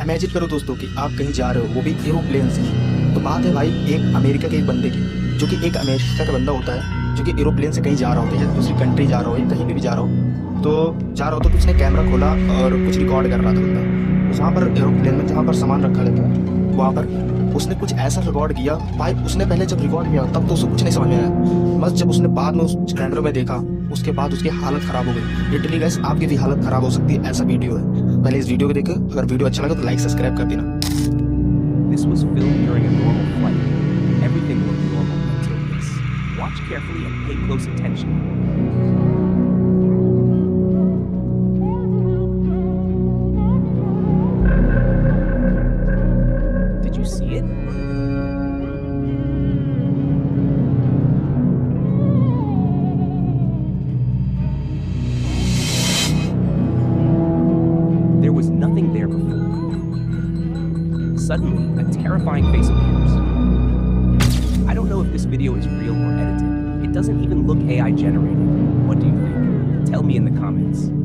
Imagine करो दोस्तों कि आप कहीं जा रहे हो, वो भी एरोप्लेन से। तो बात है भाई एक अमेरिका के एक बंदे की, जो कि एक अमेरिका का बंदा होता है जो कि एरोप्लेन से कहीं जा रहा होता है, या दूसरी कंट्री जा रहा हो या कहीं भी जा रहा हो, तो जा रहा हो तो उसने कैमरा खोला और कुछ रिकॉर्ड कर रहा था बंदा। तो जहाँ पर एरोप्लेन में जहाँ पर सामान रखा रहता है वहाँ पर उसने कुछ ऐसा रिकॉर्ड किया भाई। उसने पहले जब रिकॉर्ड किया तब तो उसे कुछ नहीं समझ में आया, बस जब उसने बाद में उस कैमरे में देखा उसके बाद उसकी हालत खराब हो गई। लिटरली गाइस आपकी भी हालत खराब हो सकती है, ऐसा वीडियो है। पहले इस वीडियो को देखो, अगर वीडियो अच्छा लगा तो लाइक सब्सक्राइब कर देना। This was filmed during a normal flight. Everything looked normal until this. Watch carefully and pay close attention. Did you see it? There was nothing there before. Suddenly, a terrifying face appears. I don't know if this video is real or edited. It doesn't even look AI generated. What do you think? Tell me in the comments.